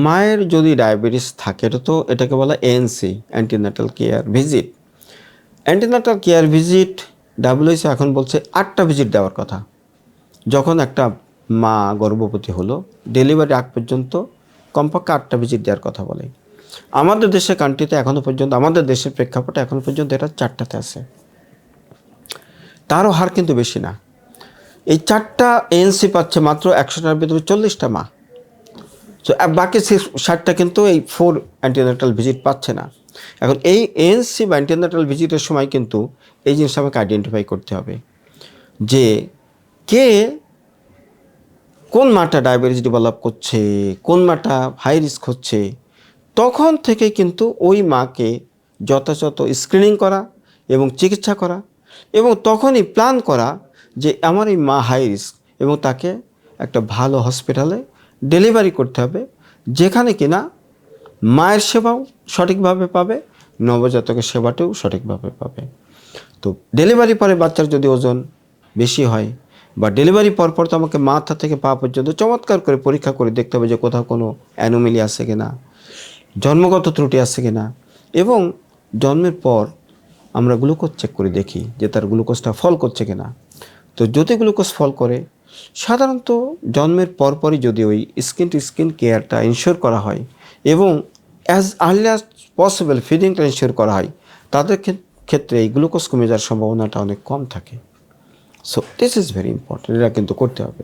মায়ের যদি ডায়াবেটিস থাকে এটাকে বলা ANC, antenatal care visit. Antenatal care visit WHO এখন বলছে 8টা ভিজিট দেওয়ার কথা। যখন একটা মা গর্ভবতী হলো, ডেলিভারি আগ পর্যন্ত কমপক্ষে 8টা ভিজিট দেওয়ার কথা বলে। আমাদের দেশের কান্ট্রিতে এখনও পর্যন্ত, আমাদের দেশের প্রেক্ষাপটে এখনও পর্যন্ত এটা 4টাতে আছে। তারও হার কিন্তু বেশি না। এই 4টা এএনসি পাচ্ছে মাত্র 100টার ভিতরে 40টা মা। তো বাকি 60টা কিন্তু এই 4 অ্যান্টিনাটাল ভিজিট পাচ্ছে না। এখন এই এএনসি বা অ্যান্টিনাটাল ভিজিটের সময় কিন্তু এই জিনিসটা আমাকে আইডেন্টিফাই করতে হবে যে কোন মাটা ডায়াবেটিস ডেভেলপ করছে, কোন মাটা হাই রিস্ক হচ্ছে। তখন থেকে কিন্তু ওই মাকে যথাযথ স্ক্রিনিং করা এবং চিকিৎসা করা, এবং তখনই প্ল্যান করা যে আমার এই মা হাই রিস্ক এবং তাকে একটা ভালো হসপিটালে ডেলিভারি করতে হবে, যেখানে কিনা মায়ের সেবাও সঠিকভাবে পাবে, নবজাতকের সেবাটাও সঠিকভাবে পাবে। তো ডেলিভারি পরে বাচ্চার যদি ওজন বেশি হয় বা ডেলিভারি পরপর তো আমাকে মাথা থেকে পা পর্যন্ত চমৎকার করে পরীক্ষা করে দেখতে হবে যে কোথাও কোনো অ্যানোমেলি আছে কিনা, জন্মগত ত্রুটি আছে কিনা। এবং জন্মের পর আমরা গ্লুকোজ চেক করে দেখি যে তার গ্লুকোজটা ফল করছে কিনা। তো যদি গ্লুকোজ ফল করে, সাধারণত জন্মের পরপরই যদি ওই স্কিন টু স্কিন কেয়ারটা ইনশিওর করা হয় এবং অ্যাজ আর্লি অ্যাজ পসিবল ফিডিংটা ইনশিওর করা হয়, তাদের ক্ষেত্রে এই গ্লুকোজ কমে যাওয়ার সম্ভাবনাটা অনেক কম থাকে। So this is very important, এটা কিন্তু করতে হবে।